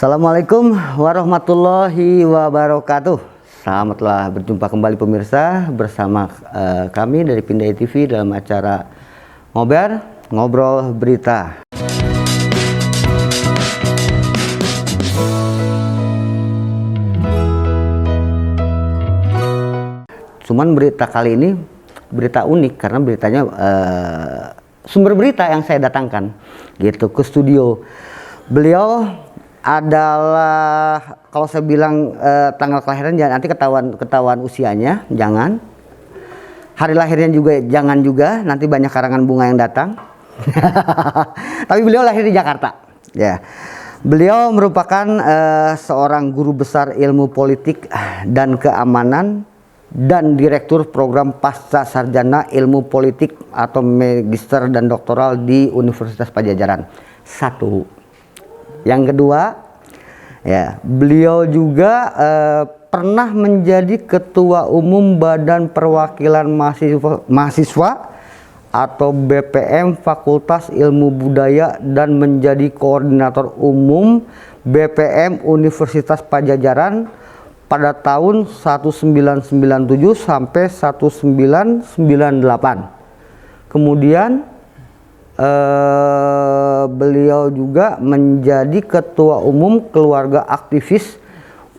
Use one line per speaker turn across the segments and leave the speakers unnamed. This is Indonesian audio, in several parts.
Assalamualaikum warahmatullahi wabarakatuh. Selamatlah berjumpa kembali pemirsa bersama kami dari Pindai TV dalam acara Ngobrol Berita. Cuman berita kali ini berita unik karena beritanya sumber berita yang saya datangkan gitu ke studio. Beliau adalah, kalau saya bilang tanggal kelahiran jangan, nanti ketahuan usianya, jangan. Hari lahirnya juga jangan juga, nanti banyak karangan bunga yang datang. Tapi beliau lahir di Jakarta. Ya. Beliau merupakan seorang guru besar ilmu politik dan keamanan dan direktur program pasca sarjana ilmu politik atau magister dan doktoral di Universitas Padjadjaran. Satu. Yang kedua, ya, beliau juga pernah menjadi ketua umum Badan Perwakilan Mahasiswa atau BPM Fakultas Ilmu Budaya dan menjadi koordinator umum BPM Universitas Padjadjaran pada tahun 1997 sampai 1998. Kemudian beliau juga menjadi ketua umum keluarga aktivis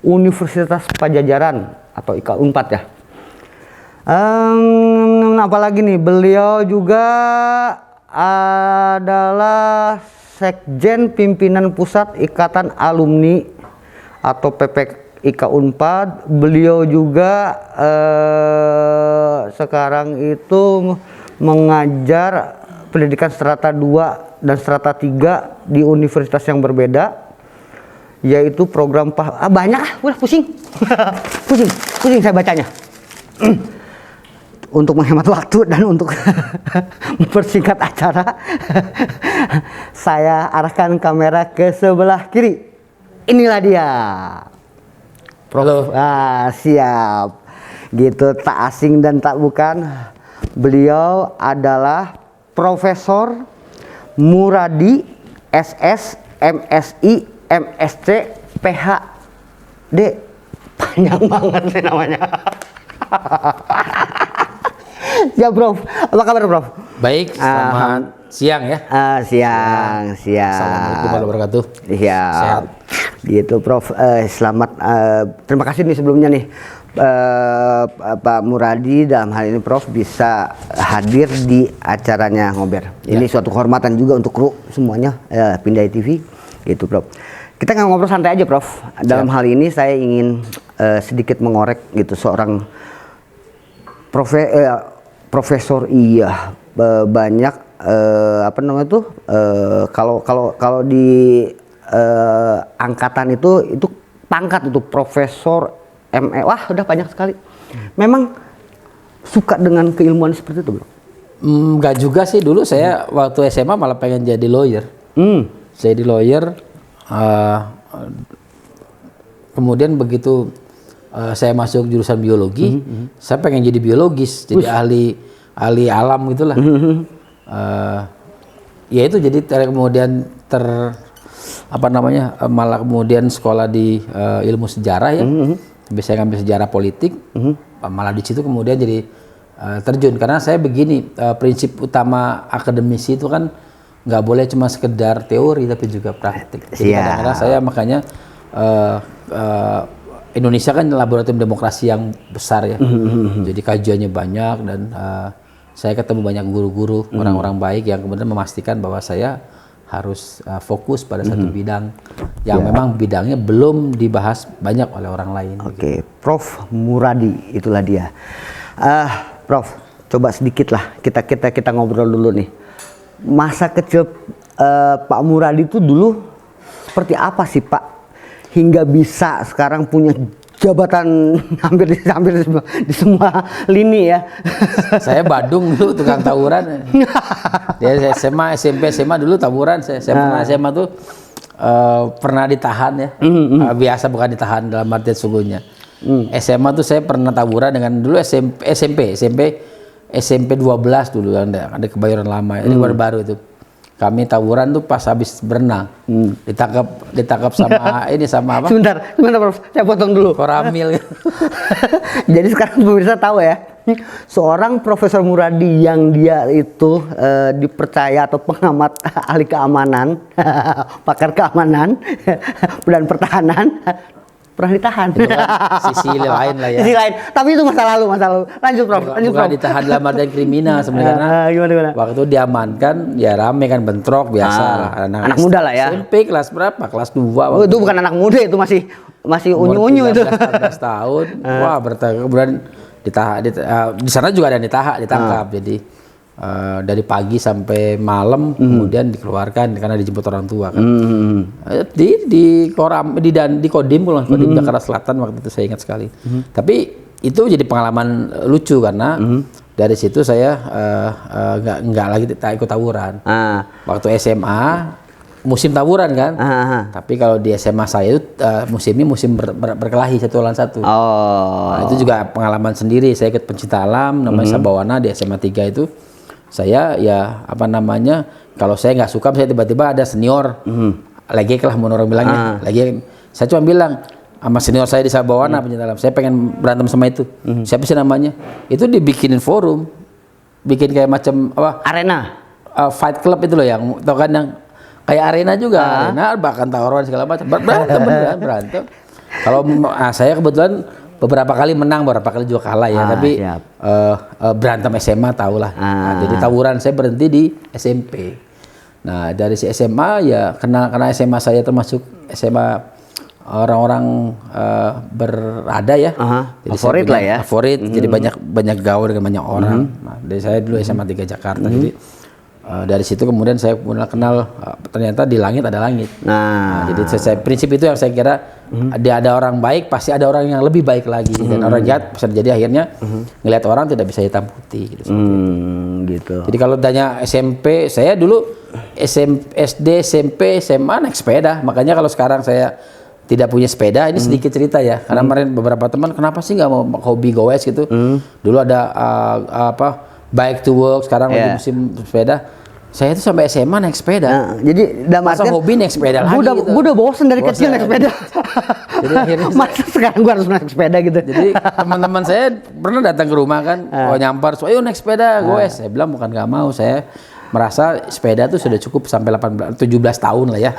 Universitas Padjadjaran atau IKA Unpad ya. Apalagi nih, beliau juga adalah Sekjen Pimpinan Pusat Ikatan Alumni atau PPIK Unpad. Beliau juga sekarang itu mengajar pendidikan strata 2 dan strata 3 di universitas yang berbeda, yaitu program banyak udah pusing. pusing saya bacanya. Untuk menghemat waktu dan untuk mempersingkat acara, saya arahkan kamera ke sebelah kiri. Inilah dia, Prof. Siap. Gitu, tak asing dan tak bukan. Beliau adalah Profesor Muradi SS MSI MSc PhD. Panjang banget sih namanya. Ya Prof, apa kabar Prof?
Baik, selamat siang ya.
Siang.
Assalamualaikum warahmatullahi wabarakatuh.
Iya.
Sehat.
Gitu Prof. Selamat. Terima kasih nih sebelumnya nih. Pak Muradi dalam hal ini Prof bisa hadir di acaranya Ngober. Ini suatu kehormatan juga untuk kru semuanya Pindai TV gitu Prof. Kita nggak ngobrol santai aja Prof. Dalam hal ini saya ingin sedikit mengorek gitu seorang profesor banyak apa namanya tuh kalau di angkatan itu pangkat itu profesor ME, wah udah banyak sekali. Memang suka dengan keilmuan seperti itu bro?
Enggak juga sih, dulu saya waktu SMA malah pengen jadi lawyer. Saya jadi lawyer, kemudian begitu saya masuk jurusan biologi, saya pengen jadi biologis, jadi ahli alam gitulah. Ya itu jadi kemudian malah kemudian sekolah di ilmu sejarah ya. Saya ngambil sejarah politik, malah di situ kemudian jadi terjun karena saya begini, prinsip utama akademisi itu kan nggak boleh cuma sekedar teori tapi juga praktik. Jadi kadang-kadang saya makanya Indonesia kan laboratorium demokrasi yang besar ya, jadi kajiannya banyak dan saya ketemu banyak guru-guru orang-orang baik yang kemudian memastikan bahwa saya harus fokus pada satu bidang yang memang bidangnya belum dibahas banyak oleh orang lain.
Oke, Prof Muradi itulah dia. Prof, coba sedikit lah kita ngobrol dulu nih. Masa kecil Pak Muradi itu dulu seperti apa sih Pak hingga bisa sekarang punya jabatan hampir di semua lini ya.
Saya Badung dulu tukang tawuran. Ya SMA, SMP, SMA dulu tawuran. Saya pernah SMA tuh pernah ditahan ya. Biasa bukan ditahan dalam artian sungguhnya. SMA tuh saya pernah tawuran dengan dulu SMP 12 dulu ada Kebayoran Lama, ini baru itu. kami tawuran tuh pas habis berenang. Ditangkap sama ini sama apa?
Sebentar Prof, saya potong dulu.
Koramil.
Jadi sekarang pemirsa tahu ya, seorang Profesor Muradi yang dia itu dipercaya atau pengamat ahli keamanan, pakar keamanan dan pertahanan, pernah ditahan.
Itu kan sisi lain lah ya.
Sisi lain. Tapi itu masa lalu. Lanjut Prof.
Bukan ditahan dalam artian kriminal sebenarnya.
Gimana?
Waktu itu diamankan, ya rame kan bentrok biasa lah.
Anak muda lah ya.
SMP kelas berapa? Kelas 2.
Oh, itu bukan anak muda, itu masih unyu-unyu itu.
14 tahun. Wah, kemudian ditahan, di sana juga ada yang ditangkap. Jadi dari pagi sampai malam kemudian dikeluarkan karena dijemput orang tua kan. Di Kodim Jakarta Selatan waktu itu saya ingat sekali. Tapi itu jadi pengalaman lucu karena dari situ saya nggak lagi ikut tawuran. Waktu SMA musim tawuran kan. Tapi kalau di SMA saya itu musimnya musim berkelahi satu lawan satu. Nah, itu juga pengalaman sendiri. Saya ikut pencinta alam namanya Sabawana di SMA 3 itu. Saya ya apa namanya, kalau saya nggak suka saya tiba-tiba ada senior legek lah orang bilangnya legek, saya cuma bilang sama senior saya di Sabawana pencinta alam, saya pengen berantem sama itu. Siapa sih namanya? Itu dibikinin forum, bikin kayak macam apa,
arena
fight club itu loh, yang tau kan, yang kayak arena juga, arena bahkan tawaran segala macam, berantem. Kalau saya kebetulan beberapa kali menang, beberapa kali juga kalah ya, tapi berantem SMA tahu lah. Nah, jadi tawuran saya berhenti di SMP. Nah, dari si SMA ya karena SMA saya termasuk SMA orang-orang berada ya. Jadi favorit lah ya. Favorit, jadi banyak gaul dengan banyak orang. Nah, dari saya dulu SMA 3 Jakarta. Jadi dari situ kemudian saya mulai kenal ternyata di langit ada langit. Nah, jadi prinsip itu yang saya kira dia ada orang baik pasti ada orang yang lebih baik lagi, dan orang jahat bisa jadi akhirnya ngelihat orang tidak bisa hitam putih gitu. Gitu. Jadi kalau tanya SMP, saya dulu SD, SMP, SMA naik sepeda. Makanya kalau sekarang saya tidak punya sepeda, ini sedikit cerita ya. Karena kemarin beberapa teman kenapa sih nggak mau hobi goes gitu. Dulu ada bike to work, sekarang lagi musim sepeda. Saya itu sampai SMA naik sepeda.
Jadi dalam
masa hobi naik sepeda lagi gitu.
Gue udah bosen dari kecil naik sepeda.
Jadi akhirnya
masa sekarang gue harus naik sepeda gitu.
Jadi teman-teman saya pernah datang ke rumah kan, nyampar, ayo naik sepeda, goes. Saya bilang bukan nggak mau, saya merasa sepeda tuh sudah cukup sampai 17 tahun lah ya.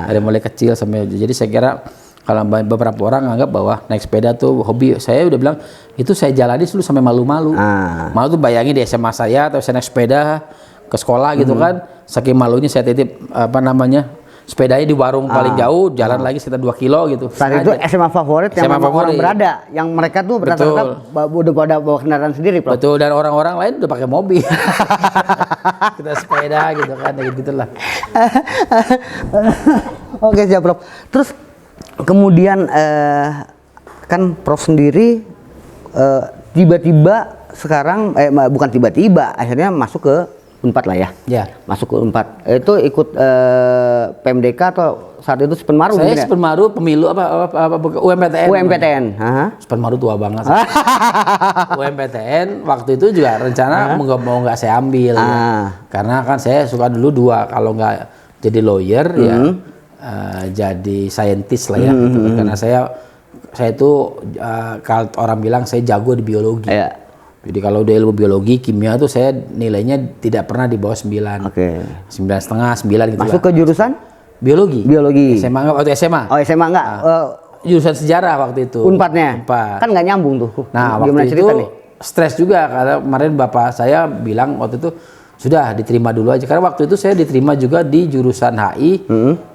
Dari mulai kecil sampai, jadi saya kira kalau beberapa orang anggap bahwa naik sepeda tuh hobi, saya udah bilang itu saya jalani dulu sampai malu-malu. Malu tuh bayangin di SMA saya atau saya naik sepeda ke sekolah gitu kan, saking malunya saya titip sepedanya di warung paling jauh, jalan lagi sekitar 2 kilo gitu.
Saat itu SMA favorit yang orang berada, yang mereka tuh rata-rata udah pada bawa kendaraan sendiri, Prof.
Betul, dan orang-orang lain udah pakai mobil. Kita sepeda gitu kan, gitulah.
Oke, siap, Prof. Terus kemudian kan Prof sendiri tiba-tiba sekarang bukan tiba-tiba, akhirnya masuk ke Unpad lah ya. Masuk ke Unpad. Itu ikut PMDK atau saat itu Spenmaru?
Saya Spenmaru pemilu UMPTN.
UMPTN.
Spenmaru tua banget. UMPTN waktu itu juga rencana mau nggak saya ambil. Karena kan saya suka dulu dua, kalau nggak jadi lawyer ya jadi scientist lah ya. Karena saya itu kalau orang bilang saya jago di biologi. Jadi kalau udah ilmu biologi, kimia tuh saya nilainya tidak pernah di bawah 9. 9,5, 9 gitu.
Masuk ke jurusan?
Biologi. SMA enggak, waktu SMA.
Oh, SMA enggak.
Jurusan sejarah waktu itu.
Unpadnya. Kan nggak nyambung tuh.
Nah, waktu itu stres juga karena kemarin bapak saya bilang waktu itu sudah diterima dulu aja. Karena waktu itu saya diterima juga di jurusan HI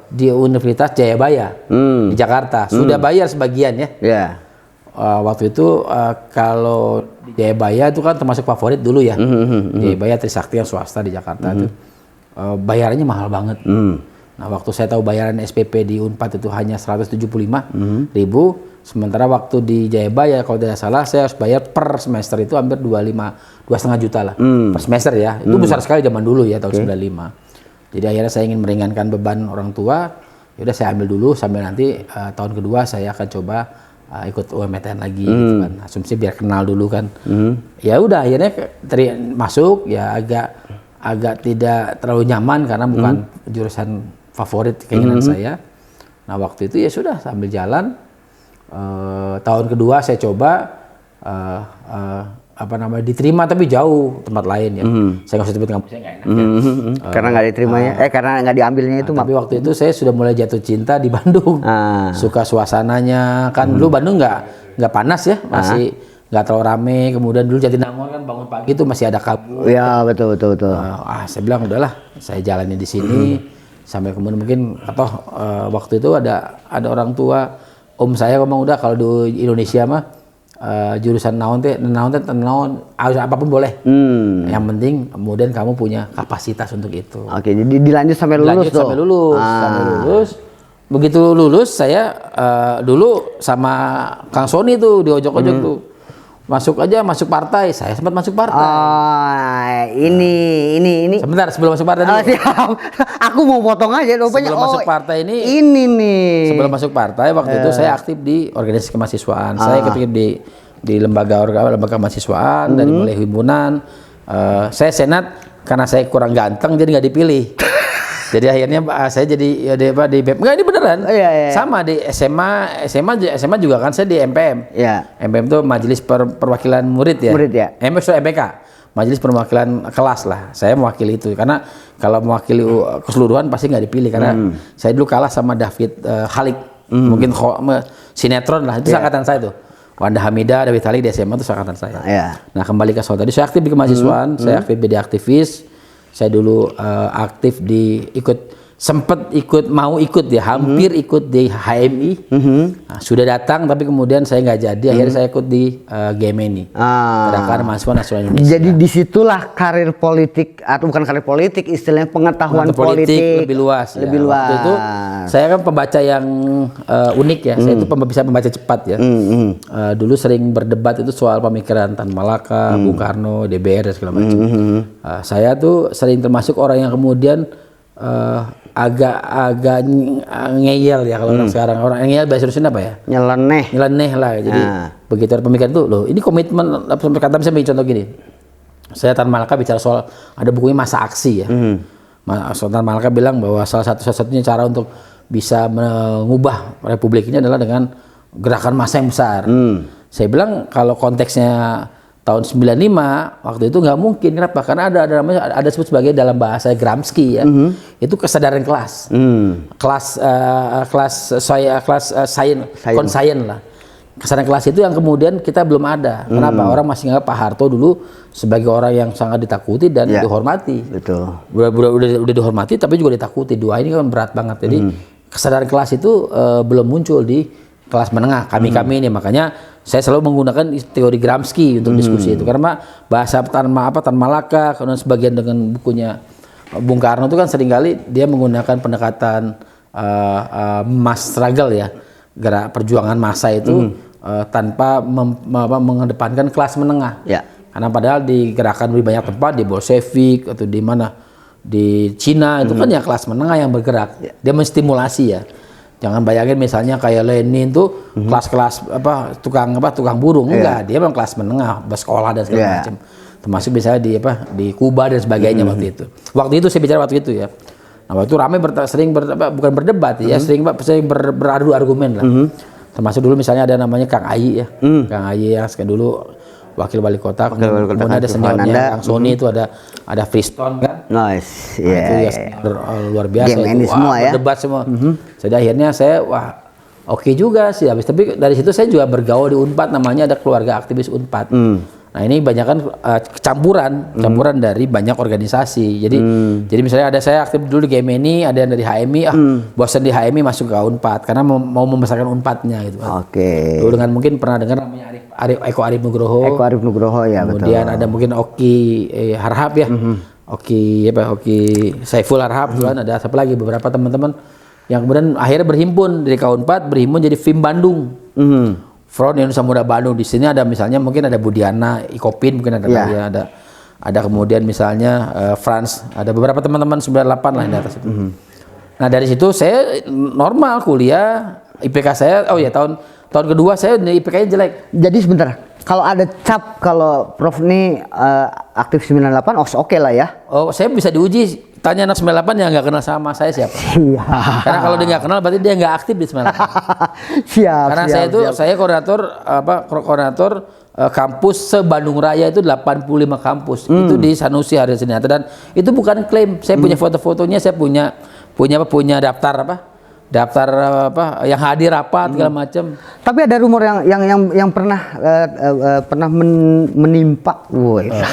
di Universitas Jayabaya di Jakarta. Sudah bayar sebagian ya. Waktu itu kalau di Jayabaya itu kan termasuk favorit dulu ya. Jayabaya Trisakti yang swasta di Jakarta itu bayarannya mahal banget. Nah, waktu saya tahu bayaran SPP di Unpad itu hanya 175.000, sementara waktu di Jayabaya kalau tidak salah saya harus bayar per semester itu hampir 2,5 juta lah per semester ya. Itu besar sekali zaman dulu ya, tahun 95. Jadi akhirnya saya ingin meringankan beban orang tua. Yaudah saya ambil dulu sambil nanti tahun kedua saya akan coba ikut UMPTN lagi gitu kan. Asumsi biar kenal dulu kan. Ya udah akhirnya masuk ya, agak agak tidak terlalu nyaman karena bukan jurusan favorit keinginan saya. Nah waktu itu ya sudah sambil jalan. Tahun kedua saya coba diterima tapi jauh tempat lain ya. Saya nggak usah sebut kampusnya, nggak enak ya.
Karena nggak diterimanya, karena nggak diambilnya itu.
Tapi waktu itu saya sudah mulai jatuh cinta di Bandung. Suka suasananya kan dulu Bandung nggak panas ya, masih nggak terlalu rame. Kemudian dulu Jatinangor kan bangun pagi itu masih ada kabut.
Ya betul.
Saya bilang udahlah, saya jalani di sini sampai kemudian mungkin waktu itu ada orang tua om saya ngomong udah kalau di Indonesia mah jurusan naon apapun boleh. Yang penting kemudian kamu punya kapasitas untuk itu.
Oke, jadi dilanjut sampai lulus tuh.
Sampai lulus. Begitu lulus saya dulu sama Kang Sony tuh di ojok-ojok tuh. Masuk partai. Saya sempat masuk partai.
Ini.
Sebentar sebelum masuk partai dulu.
Siap. Aku mau potong aja rupanya.
Sebelum masuk partai ini
nih.
Sebelum masuk partai waktu itu saya aktif di organisasi kemahasiswaan. Saya ketika di lembaga mahasiswaan dari mulai himpunan. Saya senat karena saya kurang ganteng jadi nggak dipilih. Jadi akhirnya saya jadi di BEM. Enggak, ini beneran.
Iya.
Sama di SMA juga kan saya di MPM.
Iya.
MPM itu Majelis Perwakilan Murid ya. MPK. Majelis Perwakilan Kelas lah. Saya mewakili itu karena kalau mewakili keseluruhan pasti nggak dipilih karena saya dulu kalah sama David Halik. Mungkin sinetron lah. Itu angkatan saya tuh. Wanda Hamidah, David Halik di SMA itu angkatan saya.
Iya.
Nah, kembali ke soal tadi, saya aktif di kemahasiswaan, saya aktif jadi aktivis. Saya dulu aktif hampir ikut di HMI. Nah, sudah datang tapi kemudian saya nggak jadi. Akhirnya saya ikut di GMNI, Gerakan Mahasiswa Nasional Indonesia.
Jadi disitulah karir politik atau bukan karir politik, istilahnya pengetahuan politik
lebih luas.
Lebih luas.
Waktu itu saya kan pembaca yang unik ya. Saya itu bisa membaca cepat ya. Dulu sering berdebat itu soal pemikiran Tan Malaka, Bung Karno, DBR dan segala macam. Saya tuh sering termasuk orang yang kemudian agak ngeyel ya kalau orang sekarang. Orang ngeyel bahasa Indonesia apa ya? Nyeleneh lah. Jadi begitu ada pemikiran itu, loh ini komitmen. Kata saya beri contoh gini. Saya Tan Malaka bicara soal ada bukunya Masa Aksi ya. Tan Malaka bilang bahwa satu-satunya cara untuk bisa mengubah republik ini adalah dengan gerakan massa yang besar. Saya bilang kalau konteksnya tahun 95 waktu itu nggak mungkin. Kenapa? Karena ada disebut sebagai dalam bahasa Gramsci ya. Itu kesadaran kelas. Kelas konsayen lah. Kesadaran kelas itu yang kemudian kita belum ada. Kenapa? Orang masih nganggap Pak Harto dulu sebagai orang yang sangat ditakuti dan dihormati. Betul. Udah dihormati tapi juga ditakuti. Dua ini kan berat banget. Jadi kesadaran kelas itu belum muncul di kelas menengah. Kami ini makanya saya selalu menggunakan teori Gramsci untuk diskusi itu karena bahasa Tan Malaka kemudian sebagian dengan bukunya Bung Karno itu kan seringkali dia menggunakan pendekatan mass struggle ya, gerak perjuangan massa itu tanpa mengedepankan kelas menengah. Karena padahal di gerakan lebih banyak tempat di Bolshevik atau di mana di Cina itu kan ya kelas menengah yang bergerak. Dia menstimulasi ya. Jangan bayangin misalnya kayak Lenin tuh kelas-kelas tukang burung, enggak, dia memang kelas menengah, bersekolah dan segala macam. Termasuk misalnya di Kuba dan sebagainya waktu itu. Waktu itu saya bicara waktu itu ya. Nah, waktu itu ramai sering bukan berdebat ya, sering beradu argumen lah. Termasuk dulu misalnya ada namanya Kang Ayi ya. Kang Ayi yang dulu wakil wali kota, kemudian ada seniornya Kang Sony itu ada Freestone kan.
Nice.
Itu ya luar biasa
itu.
Semua ya. Berdebat semua. Jadi akhirnya saya oke juga sih habis, tapi dari situ saya juga bergaul di Unpad, namanya ada keluarga aktivis Unpad. Nah ini banyak kan campuran dari banyak organisasi. Jadi misalnya saya aktif dulu di GMNI, ada yang dari HMI, bosan di HMI masuk ke Unpad karena mau membesarkan Unpadnya gitu. Dulu dengan mungkin pernah dengar namanya Eko Arif Nugroho ya. Kemudian ada mungkin Oki Harhab ya. Oki Saiful Harhab kan, ada siapa lagi beberapa teman-teman yang kemudian akhirnya berhimpun dari Unpad, berhimpun jadi FIM Bandung. Front Indonesia Muda Bandung. Di sini ada misalnya mungkin ada Budiana, Ikopin mungkin ada kemudian misalnya Franz, ada beberapa teman-teman 98 lah di atas itu. Nah dari situ saya normal kuliah, IPK saya tahun kedua saya IPK-nya jelek.
Jadi sebentar, Kalau ada cap kalau Prof ini aktif 98, oke lah ya.
Oh, saya bisa diuji. Tanya anak 98 yang nggak kenal sama saya siapa.
Iya.
Karena kalau dia nggak kenal berarti dia nggak aktif di 98.
Siap.
Karena
siap,
saya itu
siap.
saya koordinator kampus se-Bandung Raya itu 85 kampus. Itu di Sanusi Hari Senjata, dan itu bukan klaim. Saya punya foto-fotonya, saya punya daftar yang hadir rapat segala macam.
Tapi ada rumor yang pernah menimpa,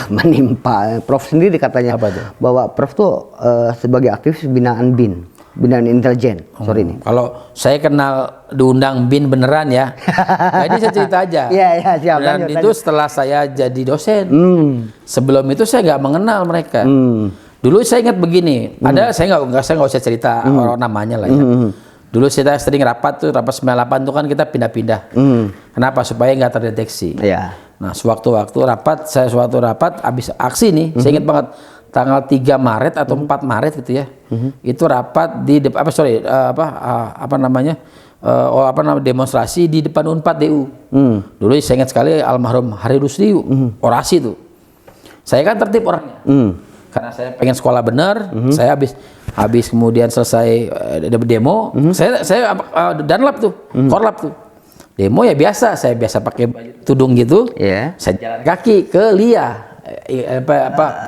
menimpa Prof sendiri katanya.
Apa itu?
Bahwa Prof tuh sebagai aktivis binaan BIN, binaan intelijen. Sorry nih.
Kalau saya kenal diundang BIN beneran ya. Nah, ini saya cerita aja.
Iya, siap.
Dan
Lanjut.
itu setelah saya jadi dosen. Sebelum itu saya nggak mengenal mereka. Dulu saya ingat begini, saya nggak usah cerita orang namanya lah ya. Dulu kita sering rapat 98 tuh kan kita pindah-pindah. Kenapa? Supaya nggak terdeteksi.
Iya.
Nah, suatu rapat habis aksi nih, saya ingat banget tanggal 3 Maret atau 4 Maret gitu ya. Itu rapat di demonstrasi di depan Unpad DU. Dulu saya ingat sekali almarhum Hari Rusdi orasi tuh. Saya kan tertib orangnya. Karena saya pengen sekolah benar, saya habis kemudian selesai demo, saya danlap tuh, korlap tuh. Demo ya biasa, saya biasa pakai tudung gitu.
Iya.
Saya jalan kaki ke LIA.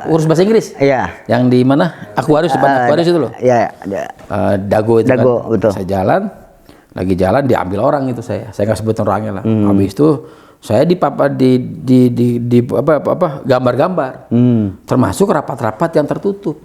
Urus bahasa Inggris.
Iya.
Yang di mana? Aquarius, depan Aquarius itu loh.
Iya,
Dago itu
Dago,
kan.
betul.
Saya lagi jalan diambil orang itu saya nggak sebut orangnya lah. Habis itu saya gambar-gambar, termasuk rapat-rapat yang tertutup.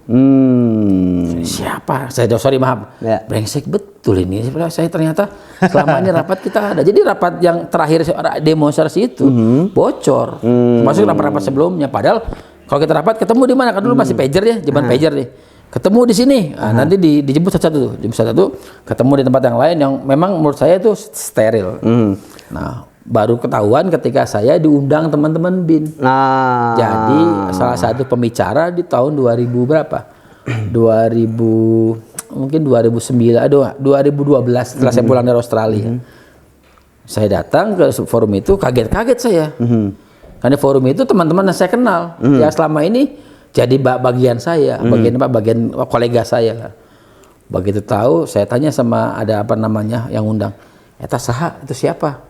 Siapa? Maaf,
Ya.
brengsek betul ini. Saya ternyata selama ini rapat kita ada. Jadi rapat yang terakhir demonstrasi itu bocor, termasuk rapat-rapat sebelumnya. Padahal kalau kita rapat ketemu di mana? Kan dulu masih pager ya, zaman pager nih. Ketemu di sini, nanti dijemput satu-satu, ketemu di tempat yang lain yang memang menurut saya itu steril. Nah, baru ketahuan ketika saya diundang teman-teman BIN.
Nah.
Jadi salah satu pembicara di tahun 2000 berapa? 2009, 2012 setelah saya pulang dari Australia. Saya datang ke forum itu, kaget-kaget saya. Karena forum itu teman-teman yang saya kenal, yang selama ini jadi bagian saya, bagian kolega saya. Begitu tahu, saya tanya sama ada yang undang. Eta saha, itu siapa?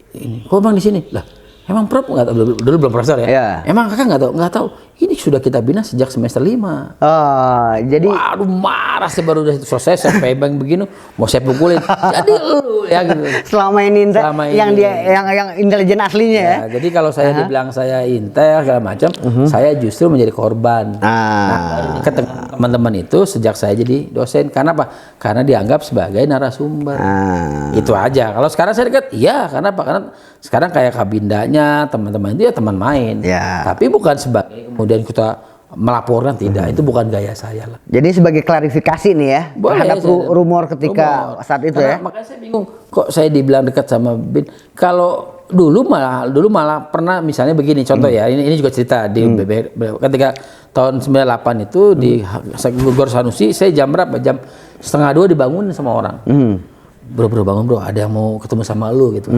Ini, kok bang di sini? Lah, emang Prof nggak tahu, dulu belum profesor ya?
Iya.
Emang kakak nggak tahu? Ini sudah kita bina sejak semester 5.
Oh, jadi
Waduh, marah saya baru udah selesai, saya pegang begini, mau saya pukulin. Jadi lu ya gitu.
selama ini yang intelijen aslinya ya.
Jadi kalau saya dibilang saya intel segala macam, saya justru menjadi korban. Nah, ketemu teman-teman itu sejak saya jadi dosen. Karena apa? Karena dianggap sebagai narasumber. Itu aja. Kalau sekarang saya dekat, iya. Karena apa? Karena sekarang kayak kabindanya teman-teman itu ya teman main.
Ya.
Tapi bukan sebagai kemudian kita melaporkan, tidak. Itu bukan gaya saya lah.
Jadi sebagai klarifikasi nih ya
Boleh,
terhadap rumor ketika saat itu ya.
Makanya saya bingung kok saya dibilang dekat sama BIN. Kalau dulu malah pernah misalnya begini contoh ya, ini juga cerita di ketika tahun 98 itu di Gor Sanusi, saya jam berapa? Jam 1:30 dibangun sama orang. Bro bangun bro, ada yang mau ketemu sama lu gitu.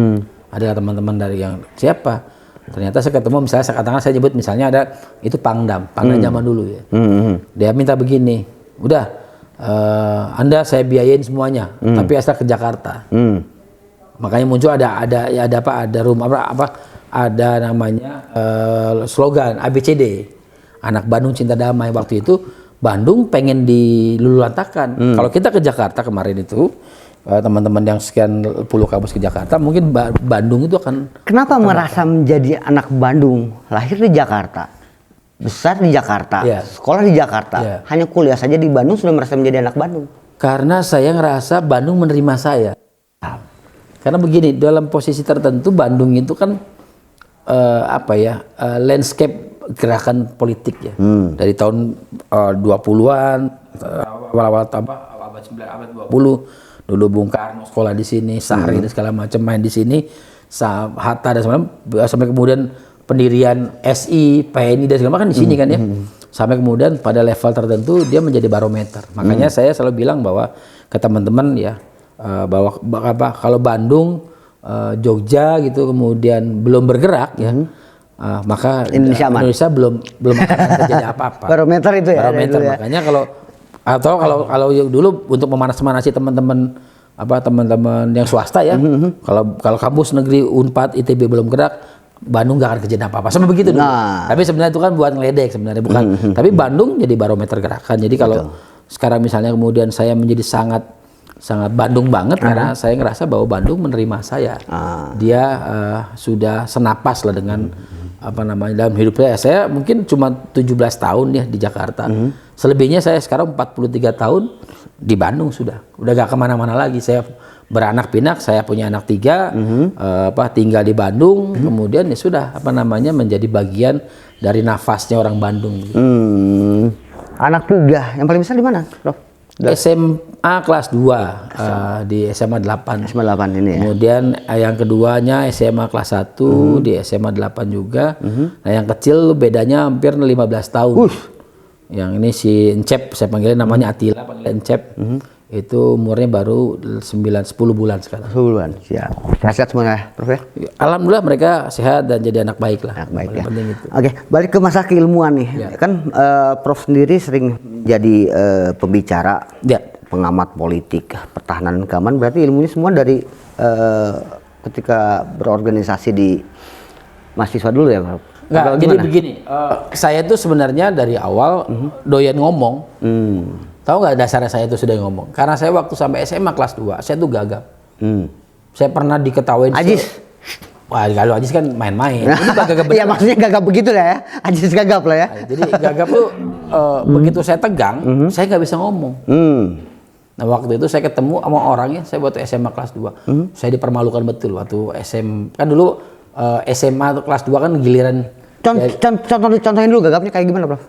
Ada teman-teman dari yang siapa? Ternyata saya ketemu, misalnya katakanlah saya nyebut misalnya ada itu Pangdam zaman dulu ya. Dia minta begini, udah Anda saya biayain semuanya, tapi asal ke Jakarta. Makanya muncul ada namanya slogan ABCD, Anak Bandung Cinta Damai. Waktu itu Bandung pengen dilululantakan. Kalau kita ke Jakarta kemarin itu teman-teman yang sekian puluh kampus ke Jakarta, mungkin Bandung itu akan.
Kenapa merasa menjadi anak Bandung? Lahir di Jakarta, besar di Jakarta, sekolah di Jakarta, hanya kuliah saja di Bandung sudah merasa menjadi anak Bandung.
Karena saya ngerasa Bandung menerima saya. Karena begini, dalam posisi tertentu Bandung itu kan landscape gerakan politik ya. Dari tahun 20-an, awal-awal abad 9, abad 20. Dulu Bung Karno sekolah di sini, Sahri dan segala macam main di sini, Hatta dan sampai kemudian pendirian SI, PNI dan segala macam kan di sini kan ya. Sampai kemudian pada level tertentu dia menjadi barometer. Makanya saya selalu bilang bahwa ke teman-teman ya, bahwa kalau Bandung Jogja gitu kemudian belum bergerak ya, maka Indonesia belum akan terjadi apa-apa.
Barometer itu ya.
Barometer ya. Makanya kalau dulu untuk memanas-manasi teman-teman yang swasta ya, kalau kampus negeri Unpad ITB belum gerak, Bandung nggak akan kejadian apa-apa. Sama begitu dulu. Tapi sebenarnya itu kan buat ngeledek sebenarnya bukan. Tapi Bandung jadi barometer gerakan. Jadi kalau sekarang misalnya kemudian saya menjadi sangat Bandung banget karena saya ngerasa bahwa Bandung menerima saya. Dia sudah senapas lah dengan dalam hidupnya. Saya mungkin cuma 17 tahun ya di Jakarta. Selebihnya saya sekarang 43 tahun di Bandung sudah gak kemana-mana lagi. Saya beranak pinak, saya punya anak 3, tinggal di Bandung, kemudian ya sudah menjadi bagian dari nafasnya orang Bandung.
Anak 3, yang paling besar di mana, Prof?
SMA kelas 2 di SMA 8.
SMA 8 ini ya.
Kemudian yang keduanya SMA kelas 1 di SMA 8 juga. Nah yang kecil bedanya hampir 15 tahun. Yang ini si Encep, saya panggilnya namanya Atila, panggilnya Encep. Itu umurnya baru 9-10 bulan sekarang.
10 bulan, siap. Sehat semua ya, Prof?
Alhamdulillah mereka sehat dan jadi anak baik lah.
Anak baik ya.
Penting itu.
Oke, balik ke masa keilmuan nih. Kan Prof sendiri sering jadi pembicara, pengamat politik, pertahanan keamanan. Berarti ilmunya semua dari ketika berorganisasi di mahasiswa dulu ya, Prof?
Nggak, jadi begini, saya tuh sebenarnya dari awal doyan ngomong. Tahu nggak dasarnya saya itu sudah ngomong? Karena saya waktu sampai SMA kelas 2, saya tuh gagap. Saya pernah diketawain.
Ajis?
Wah, kalau Ajis kan main-main. Ini gagap bener.
Ya maksudnya gagap begitu lah ya. Ajis gagap lah ya.
Nah, jadi gagap tuh begitu saya tegang, saya nggak bisa ngomong. Nah waktu itu saya ketemu sama orangnya, saya waktu SMA kelas 2. Saya dipermalukan betul waktu kan dulu SMA atau kelas 2 kan giliran.
Contohin dulu gagapnya kayak gimana, Prof?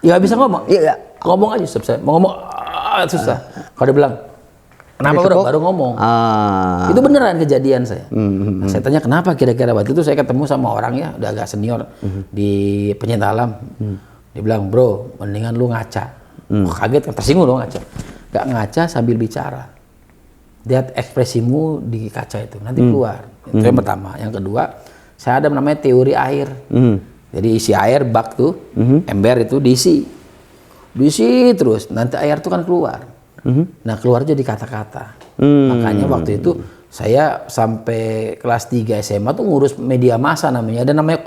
Ya nggak bisa ngomong.
Iya.
Ngomong aja susah. Mau ngomong susah. Kalau dia bilang, kenapa baru ngomong? Itu beneran kejadian saya. Nah, saya tanya kenapa kira-kira waktu itu saya ketemu sama orangnya udah agak senior di pencinta alam. Dia bilang, bro, mendingan lu ngaca. Kaget kan, tersinggung dong ngaca. Gak ngaca sambil bicara. Lihat ekspresimu di kaca itu, nanti keluar. Itu yang pertama. Yang kedua, saya ada namanya teori air. Jadi isi air bak tuh, ember itu diisi terus, nanti air tuh kan keluar. Nah keluar jadi kata-kata. Makanya waktu itu saya sampai kelas 3 SMA tuh ngurus media massa namanya. Ada namanya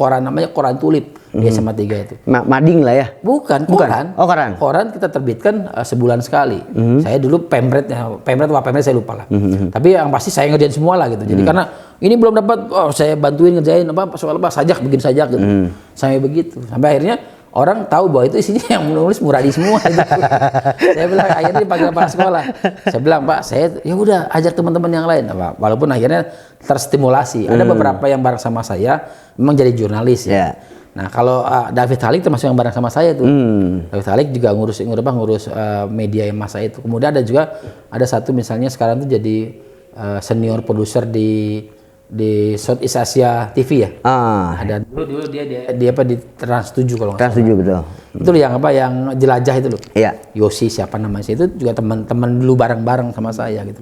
koran tulip di SMA 3 itu.
Mading lah ya?
Bukan, koran.
Oh koran?
Koran kita terbitkan sebulan sekali. Saya dulu pemret saya lupa lah. Tapi yang pasti saya ngerjain semua lah gitu. Jadi karena ini belum dapat, saya bantuin ngerjain soal sajak, bikin sajak gitu. Sampai begitu. Sampai akhirnya orang tahu bahwa itu isinya yang menulis Muradi semua. Gitu. Saya bilang akhirnya dipanggil kepala sekolah. Saya bilang, Pak, saya ya udah ajar teman-teman yang lain. Walaupun akhirnya terstimulasi. Ada beberapa yang bareng sama saya memang jadi jurnalis ya. Nah kalau David Halik termasuk yang bareng sama saya tuh. David Halik juga ngurus media yang masa itu. Kemudian ada satu misalnya sekarang tuh jadi senior produser di Southeast Asia TV ya. Ada dulu dia di Trans 7 kalau nggak salah.
Trans 7 betul.
Itu yang yang jelajah itu loh.
Iya.
Yosi siapa namanya itu juga teman-teman dulu bareng-bareng sama saya gitu.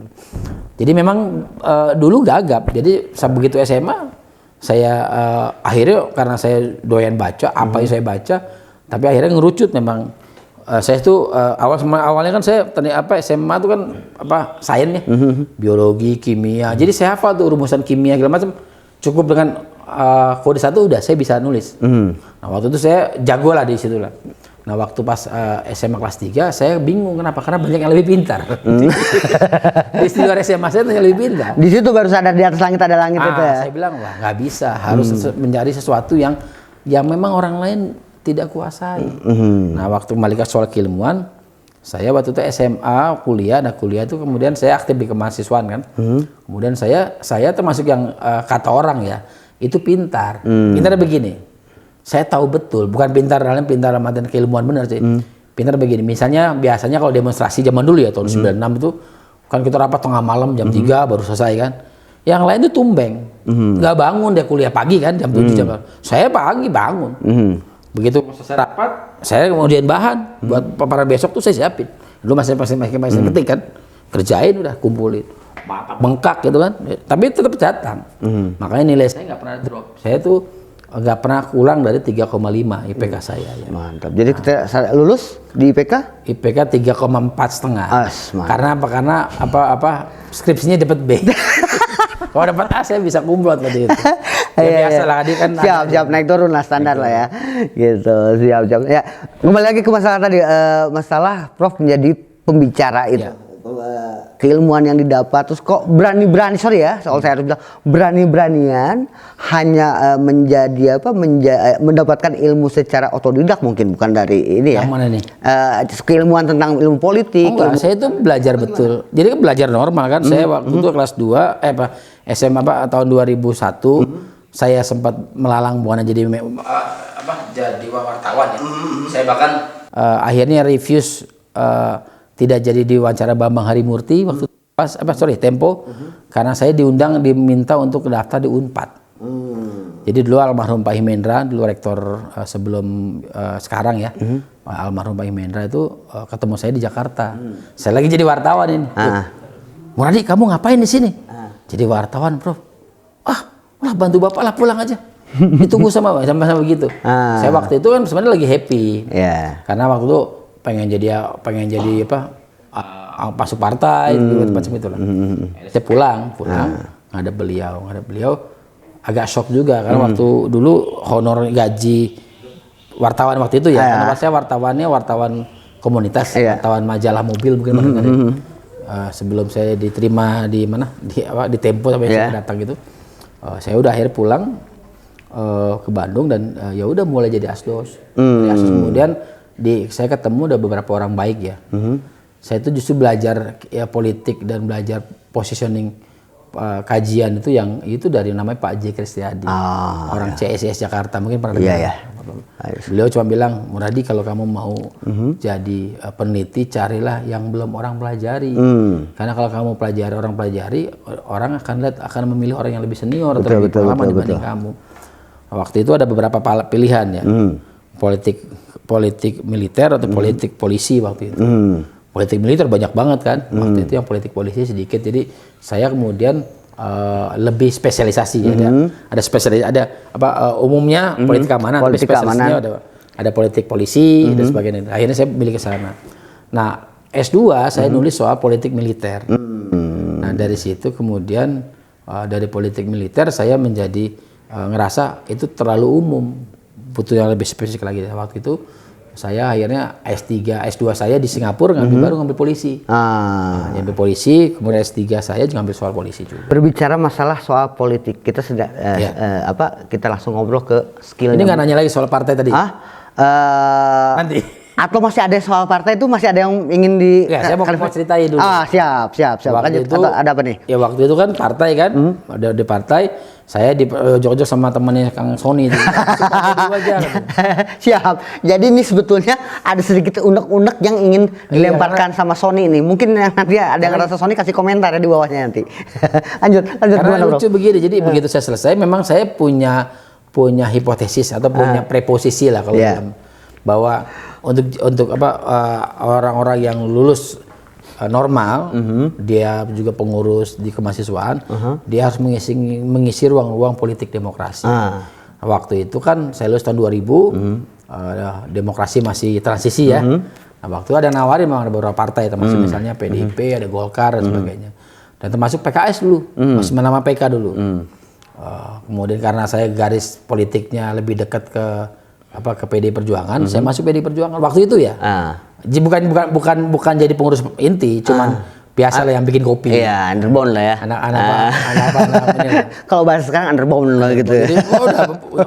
Jadi memang dulu gagap. Jadi begitu SMA saya akhirnya karena saya doyan baca apa yang saya baca, tapi akhirnya ngerucut memang. Saya tuh awalnya kan saya SMA tuh kan sains ya, biologi, kimia. Jadi saya hafal tuh rumusan kimia segala macam. Cukup dengan kode 1 udah saya bisa nulis. Nah waktu itu saya jago lah di situ lah. Nah waktu pas SMA kelas 3 saya bingung kenapa, karena banyak yang lebih pintar. Di luar SMA saya yang lebih pintar.
Di situ baru sadar di atas langit ada langit itu ya.
Saya bilang wah nggak bisa, harus mencari sesuatu yang memang orang lain tidak kuasai. Nah waktu kembali ke soal keilmuan, saya waktu itu SMA kuliah itu kemudian saya aktif di kemahasiswaan kan. Kemudian saya termasuk yang kata orang ya itu pintar. Pintar begini, saya tahu betul bukan pintar dalam artian keilmuan benar sih. Pintar begini, misalnya biasanya kalau demonstrasi zaman dulu ya tahun 96 itu kan kita rapat tengah malam jam 3 baru selesai kan. Yang lain itu tumbeng, nggak bangun, dia kuliah pagi kan jam 7 jam. Saya pagi bangun. Begitu selesai rapat, saya kemudian bahan buat paparan besok tuh saya siapin. Dulu masih ketik kan, kerjain udah kumpulin. bengkak gitu kan, tapi tetap datang. Makanya nilai saya nggak pernah drop. Saya tuh nggak pernah kurang dari 3,5 IPK saya. Ya.
Mantap. Jadi kita lulus di IPK?
IPK 3,4,5. Karena apa? Karena skripsinya dapat B. Kalau dapat A saya bisa kumlot tadi itu. Ya biasa lah dia kan.
Siap naik turun lah standar lah ya. Gitu, siap. Ya, kembali lagi ke masalah tadi, masalah Prof menjadi pembicara itu.
Ya.
Keilmuan yang didapat, terus kok berani-berani, sorry ya, soal saya harus bilang berani-beranian hanya mendapatkan ilmu secara otodidak, mungkin bukan dari ini ya.
Yang mana nih?
Keilmuan tentang ilmu politik.
Enggak, saya itu belajar betul. Jadi kan belajar normal kan. Saya waktu itu kelas 2 SMA tahun 2001 saya sempat melalang buana jadi jadi wartawan ya. Saya bahkan akhirnya refuse tidak jadi diwawancara Bambang Harimurti waktu Tempo karena saya diminta untuk daftar di Unpad. Jadi dulu almarhum Pak Himendra, dulu rektor sebelum sekarang ya, almarhum Pak Himendra itu ketemu saya di Jakarta. Saya lagi jadi wartawan ini. Muradi, kamu ngapain di sini? Jadi wartawan, Prof. Lah bantu bapak lah, pulang aja. Ditunggu sama begitu. Saya waktu itu kan sebenarnya lagi happy. Karena waktu itu pengen jadi masuk partai macam itu lah. Saya pulang nggak ada beliau agak shock juga karena waktu dulu honor gaji wartawan waktu itu ya karena saya wartawan komunitas, wartawan majalah mobil mungkin sebelum saya diterima di Tempo sampai saya datang gitu. Saya udah akhir pulang ke Bandung dan ya udah mulai jadi asdos. Kemudian saya ketemu ada beberapa orang baik ya. Saya itu justru belajar ya politik dan belajar positioning kajian itu dari namanya Pak J. Kristiadi, orang CSIS Jakarta, mungkin pernah dengar. Beliau cuma bilang, Muradi kalau kamu mau jadi peneliti carilah yang belum orang pelajari, karena kalau kamu orang akan memilih orang yang lebih senior atau lebih pengalaman dibanding kamu. Waktu itu ada beberapa pilihan ya, politik militer atau politik polisi waktu itu. Politik militer banyak banget kan, waktu itu yang politik polisi sedikit. Jadi saya kemudian lebih spesialisasi ya. Ada spesialis, umumnya politik keamanan, tapi spesialisnya ada politik polisi dan sebagainya. Akhirnya saya pilih ke sana. Nah S2 saya nulis soal politik militer. Nah dari situ kemudian dari politik militer saya menjadi ngerasa itu terlalu umum, butuh yang lebih spesifik lagi. Waktu itu saya akhirnya S2 saya di Singapura baru ngambil polisi. Ngambil polisi, kemudian S3 saya ngambil soal polisi juga. Berbicara masalah soal politik, kita sedang kita langsung ngobrol ke skill. Ini nggak nanya lagi soal partai tadi. Nanti. Atau masih ada soal partai itu masih ada yang ingin di? Ya, saya mau ceritain dulu. Siap. Waktu itu ada apa nih? Ya waktu itu kan partai kan, ada di partai. Saya di jok-jok sama temannya Kang Sony itu. Siap. Jadi ini sebetulnya ada sedikit unek-unek yang ingin dilemparkan sama Sony ini. Mungkin nanti ada yang ngerasa Sony kasih komentar ya di bawahnya nanti. lanjut. Karena lucu begini. Jadi begitu saya selesai, memang saya punya hipotesis atau punya preposisi lah kalau dalam bahwa untuk orang-orang yang lulus normal, dia juga pengurus di kemahasiswaan, dia harus mengisi ruang-ruang politik demokrasi. Waktu itu kan saya lulus tahun 2000, demokrasi masih transisi ya. Nah, waktu itu ada nawarin memang ada beberapa partai, termasuk misalnya PDIP, ada Golkar dan sebagainya. Dan termasuk PKS dulu, masih nama PK dulu. Kemudian karena saya garis politiknya lebih dekat ke PD Perjuangan, saya masuk PD Perjuangan waktu itu ya. Bukan jadi pengurus inti, cuman biasa lah yang bikin kopi. Iya, underbound lah ya. Anak-anak kalau bahasa sekarang underbound lah gitu. Jadi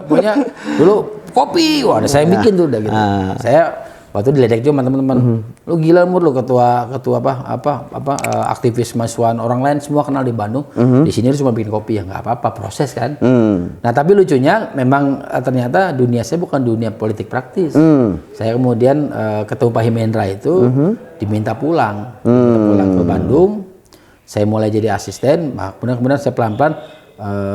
punya dulu kopi, saya bikin tuh udah gitu. Saya waktu diledek juga sama teman-teman. Lu gila Mur, lu ketua aktivis mahasiswaan, orang lain semua kenal di Bandung. Di sini lu cuma bikin kopi, ya nggak apa-apa, proses kan. Nah tapi lucunya memang ternyata dunia saya bukan dunia politik praktis. Saya kemudian ketemu Pak Himendra itu diminta pulang ke Bandung. Saya mulai jadi asisten. Kemudian saya pelan-pelan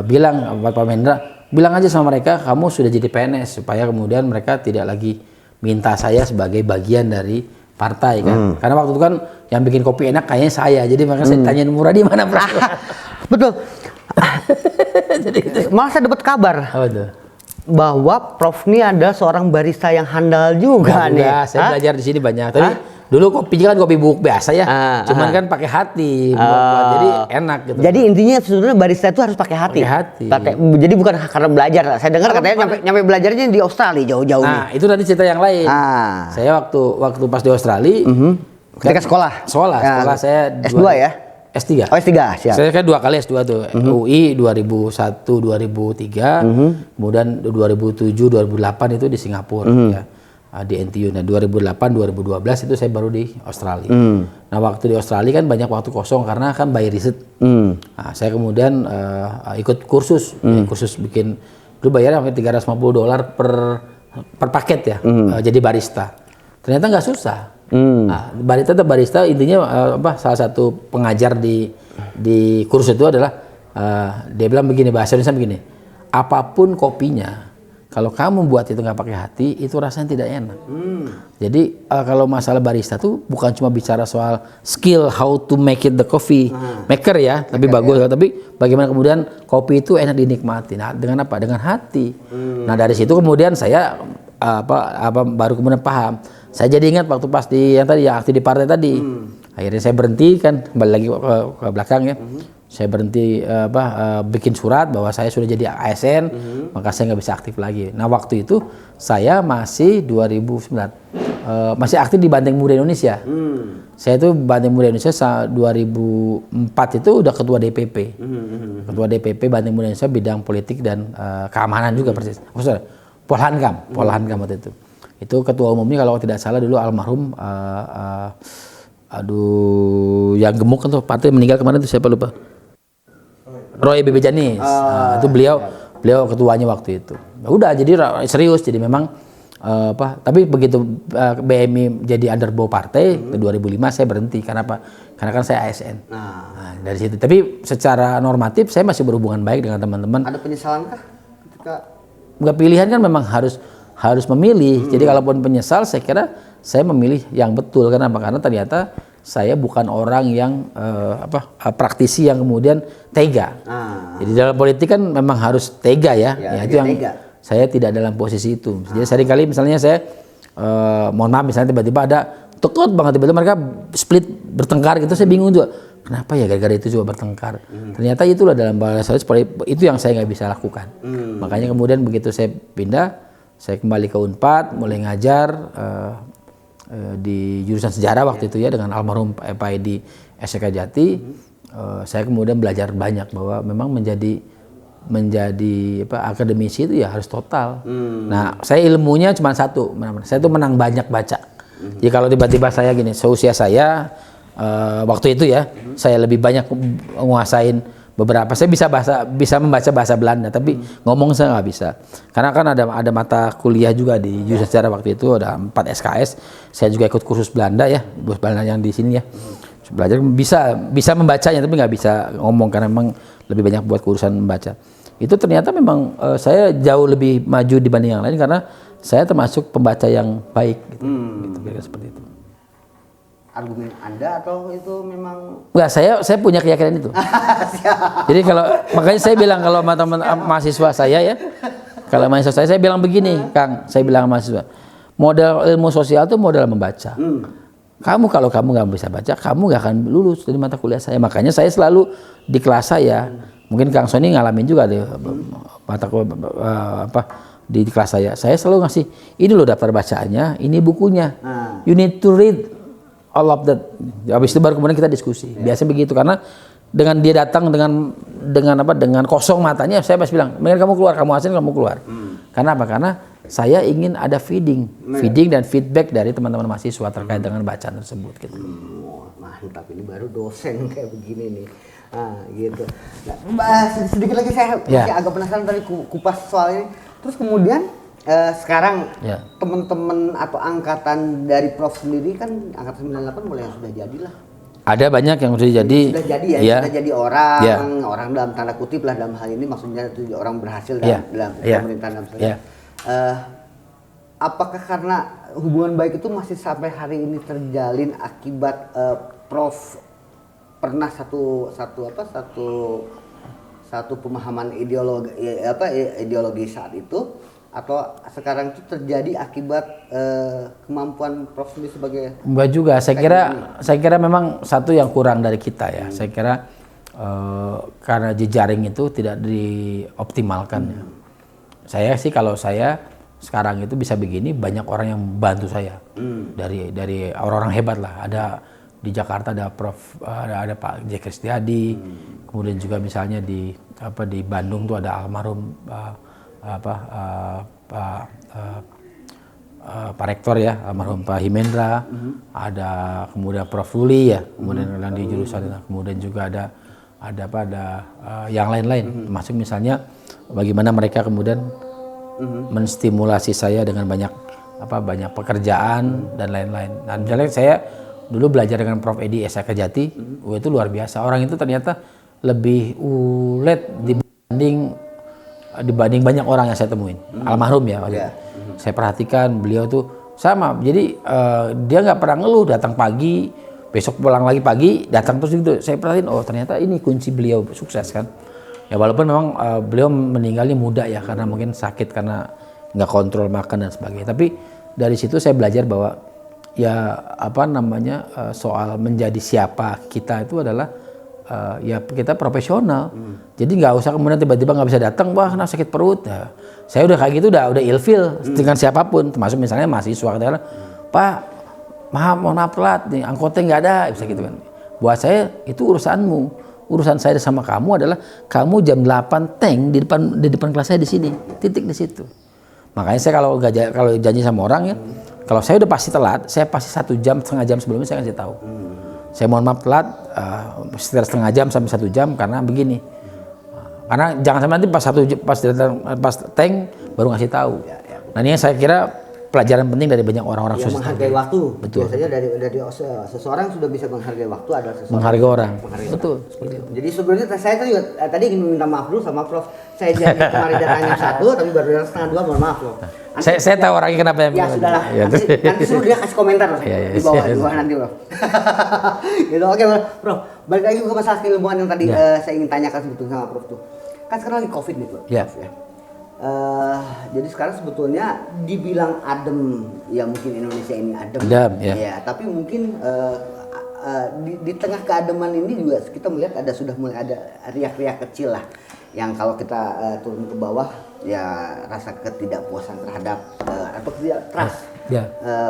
bilang Pak Himendra, bilang aja sama mereka kamu sudah jadi PNS supaya kemudian mereka tidak lagi minta saya sebagai bagian dari partai kan. Karena waktu itu kan yang bikin kopi enak kayaknya saya. Jadi makanya saya tanyain murah di mana Prof.
Betul.
Jadi gitu.
Malah saya dapat kabar
Apa tuh?
bahwa Prof ini ada seorang barista yang handal juga nih.
Saya belajar di sini banyak. Tapi dulu kopinya kan kopi bubuk biasa ya. Cuman kan pakai hati. Jadi enak gitu.
Jadi intinya sebenarnya barista itu harus pakai hati. Jadi bukan karena belajar. Saya dengar katanya nyampe belajarnya di Australia jauh-jauh nih.
Nah, itu nanti cerita yang lain. Saya waktu pas di Australia
ketika sekolah
saya
S2 ya?
S3.
Oh, S3, siap.
Saya kan 2 kali S2 tuh. UI 2001 2003, kemudian 2007 2008 itu di Singapura ya. Di NTU. Nah, 2008 2012 itu saya baru di Australia. Nah, waktu di Australia kan banyak waktu kosong karena kan by riset. Nah, saya kemudian ikut kursus, kursus bikin dulu bayarnya sampai $350 per paket ya. Jadi barista. Ternyata nggak susah. Nah, barista intinya salah satu pengajar di kursus itu adalah dia bilang begini, bahasa Indonesia begini, apapun kopinya kalau kamu buat itu nggak pakai hati itu rasanya tidak enak. Jadi kalau masalah barista tuh bukan cuma bicara soal skill how to make it the coffee maker ya, tapi bagus ya. Tapi bagaimana kemudian kopi itu enak dinikmati. Nah, dengan apa? Dengan hati. Nah, dari situ kemudian saya baru kemudian paham. Saya jadi ingat waktu pas yang aktif di partai tadi. Akhirnya saya berhenti kan, kembali lagi ke belakang ya. Saya berhenti bikin surat bahwa saya sudah jadi ASN, maka saya nggak bisa aktif lagi. Nah, waktu itu saya masih 2009 masih aktif di Banteng Muda Indonesia. Saya itu Banteng Muda Indonesia 2004 itu udah ketua DPP. Ketua DPP Banteng Muda Indonesia bidang politik dan keamanan juga persis. Polhankam waktu itu. Itu ketua umumnya kalau tidak salah dulu almarhum yang gemuk kan tuh partai meninggal kemarin tuh siapa lupa. Roy Bebe Janis. Itu beliau ketuanya waktu itu. Udah jadi serius, jadi memang tapi begitu BMI jadi underbow partai 2005 saya berhenti. Karena apa? Karena kan saya ASN. Nah, dari situ. Tapi secara normatif saya masih berhubungan baik dengan teman-teman.
Ada penyesalan kah ketika
nggak, pilihan kan memang harus memilih. Jadi kalaupun penyesal, saya kira saya memilih yang betul. Kenapa? Karena ternyata saya bukan orang yang praktisi yang kemudian tega. Jadi dalam politik kan memang harus tega ya itu yang tega. Saya tidak dalam posisi itu. Jadi seringkali misalnya saya mohon maaf misalnya tiba-tiba ada tekut banget, tiba-tiba mereka split bertengkar gitu, saya bingung juga. Kenapa ya gara-gara itu juga bertengkar? Ternyata itulah dalam bahasa saya itu yang saya nggak bisa lakukan. Makanya kemudian begitu saya pindah, saya kembali ke Unpad, mulai ngajar di jurusan sejarah waktu itu ya dengan almarhum Pak Edi SK Jati. Saya kemudian belajar banyak bahwa memang menjadi akademisi itu ya harus total. Nah, saya ilmunya cuma satu, saya tuh menang banyak baca. Jadi kalau tiba-tiba saya gini, seusia saya waktu itu ya, saya lebih banyak menguasain beberapa. Saya bisa membaca bahasa Belanda, tapi ngomong saya nggak bisa. Karena kan ada mata kuliah juga di jurusan sejarah waktu itu, ada 4 SKS. Saya juga ikut kursus Belanda ya, kursus Belanda yang di sini ya. Belajar bisa membacanya, tapi nggak bisa ngomong karena memang lebih banyak buat urusan membaca. Itu ternyata memang saya jauh lebih maju dibanding yang lain karena saya termasuk pembaca yang baik. Gitu kira-kira seperti itu.
Argumen Anda atau itu memang?
Enggak, saya punya keyakinan itu. Jadi makanya saya bilang kalau teman-teman mahasiswa saya ya, kalau mahasiswa saya bilang begini, Kang, saya bilang mahasiswa, modal ilmu sosial itu modal membaca. Kalau kamu nggak bisa baca, kamu nggak akan lulus dari mata kuliah saya. Makanya saya selalu di kelas saya, mungkin Kang Sony ngalamin juga di mata di kelas saya selalu ngasih, ini loh daftar bacaannya, ini bukunya, you need to read all of that. Habis itu baru kemudian kita diskusi. Biasanya begitu karena dengan dia datang dengan kosong matanya, saya pasti bilang, mendingan kamu keluar, kamu asing kamu keluar. Karena apa? Karena saya ingin ada feeding dan feedback dari teman-teman mahasiswa terkait dengan bacaan tersebut gitu.
Mantap, ini baru dosen kayak begini nih. Gitu. Nah, sedikit lagi saya masih agak penasaran tadi kupas soal ini. Terus kemudian sekarang teman-teman atau angkatan dari Prof sendiri kan angkatan 98 mulai yang sudah jadilah.
Ada banyak yang sudah jadi.
Sudah jadi ya, sudah jadi orang dalam tanda kutip lah dalam hal ini, maksudnya itu orang berhasil dalam pemerintahan dan sebagainya. Apakah karena hubungan baik itu masih sampai hari ini terjalin akibat Prof pernah satu pemahaman ideologi saat itu, atau sekarang itu terjadi akibat kemampuan Prof sendiri sebagai?
Enggak juga, saya kira memang satu yang kurang dari kita ya. Saya kira karena jejaring itu tidak dioptimalkan ya. Saya sih, kalau saya sekarang itu bisa begini, banyak orang yang bantu saya. Dari orang-orang hebat lah. Ada di Jakarta ada Prof, ada Pak J. Kristiadi, kemudian juga misalnya di Bandung tuh ada almarhum Pak Rektor ya, almarhum Pak Himendra, ada kemudian Prof Luli ya, kemudian di jurusan, kemudian juga ada yang lain-lain, termasuk misalnya bagaimana mereka kemudian menstimulasi saya dengan banyak pekerjaan dan lain-lain. Nah, misalnya saya dulu belajar dengan Prof Edi Esa Kejati, itu luar biasa. Orang itu ternyata lebih ulet dibanding banyak orang yang saya temuin. Almarhum ya. Saya perhatikan beliau tuh sama. Jadi dia nggak pernah ngeluh, datang pagi, besok pulang lagi pagi, datang terus gitu. Saya perhatiin, oh ternyata ini kunci beliau sukses kan. Ya walaupun memang beliau meninggalnya muda ya, karena mungkin sakit, karena nggak kontrol makan dan sebagainya. Tapi dari situ saya belajar bahwa ya soal menjadi siapa kita itu adalah ya kita profesional. Jadi nggak usah kemudian tiba-tiba nggak bisa datang, wah kena sakit perut. Ya, saya udah kayak gitu, udah ilfil dengan siapapun, termasuk misalnya mahasiswa katakanlah, Pak, mohon maaf telat nih, angkotnya nggak ada, bisa gitu kan. Buat saya itu urusanmu. Urusan saya sama kamu adalah kamu jam 8 tank di depan kelas saya di sini, titik di situ. Makanya saya kalau janji sama orang ya, kalau saya udah pasti telat, saya pasti 1 jam, setengah jam sebelumnya saya kasih tahu. Saya mohon maaf telat, sekitar setengah jam sampai 1 jam karena begini. Karena jangan sampai nanti pas tank baru ngasih tahu. Nah ini yang saya kira pelajaran penting dari banyak orang-orang sukses.
Menghargai waktu.
Betul.
Biasanya dari seseorang sudah bisa menghargai waktu adalah seseorang.
Menghargai orang. Betul.
Seperti itu. Jadi sebenarnya saya juga tadi ingin meminta maaf dulu sama Prof. Saya jadi kemarin datangnya 1, tapi baru datang setengah 2, mohon maaf loh.
Saya tahu orangnya kenapa yang
ya sudahlah. Nanti suruh dia kasih komentar di bawah nanti Prof. Gitu, oke Prof. Balik lagi ke masalah keilmuan yang tadi saya ingin tanyakan sebetulnya sama Prof tuh. Kan sekarang lagi Covid nih Prof. Ya. Jadi sekarang sebetulnya dibilang adem, ya mungkin Indonesia ini adem. Ya, tapi mungkin di tengah keademan ini juga kita melihat sudah mulai ada riak-riak kecil lah, yang kalau kita turun ke bawah ya rasa ketidakpuasan terhadap atau tidak trust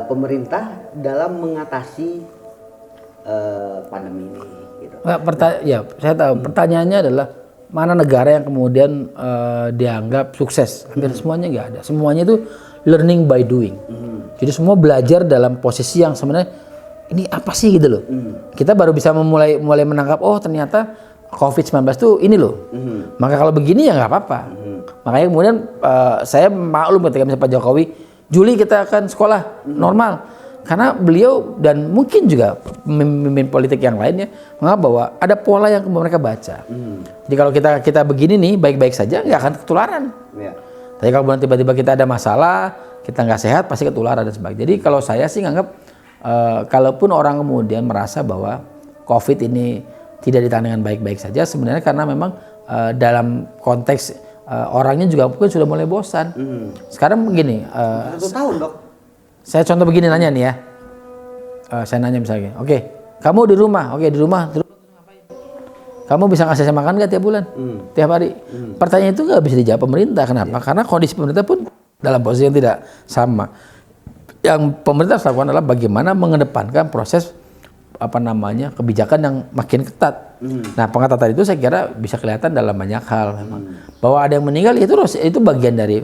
pemerintah dalam mengatasi pandemi ini. Gitu.
Saya tahu. Pertanyaannya adalah mana negara yang kemudian dianggap sukses? Hampir semuanya nggak ada. Semuanya itu learning by doing. Jadi semua belajar dalam posisi yang sebenarnya ini apa sih gitu loh. Kita baru bisa mulai menangkap, oh ternyata COVID-19 tuh ini loh. Maka kalau begini ya nggak apa-apa. Makanya kemudian saya maklum ketika misalnya Pak Jokowi, Juli kita akan sekolah normal. Karena beliau dan mungkin juga pemimpin politik yang lainnya menganggap bahwa ada pola yang mereka baca. Jadi kalau kita begini nih baik-baik saja nggak akan ketularan. Tapi kalau tiba-tiba kita ada masalah, kita nggak sehat pasti ketularan dan sebagainya. Jadi kalau saya sih nganggap kalaupun orang kemudian merasa bahwa COVID ini tidak ditangani dengan baik-baik saja, sebenarnya karena memang dalam konteks orangnya juga mungkin sudah mulai bosan. Sekarang begini.
1 tahun dok.
Saya contoh begini nanya nih ya. Saya nanya misalnya, oke, kamu di rumah, ngapain? Kamu bisa ngasih saya makan nggak tiap bulan, tiap hari? Pertanyaan itu nggak bisa dijawab pemerintah. Kenapa? Karena kondisi pemerintah pun dalam posisi yang tidak sama. Yang pemerintah harus lakukan adalah bagaimana mengedepankan proses kebijakan yang makin ketat. Nah, pengetatan itu saya kira bisa kelihatan dalam banyak hal memang. Bahwa ada yang meninggal itu bagian dari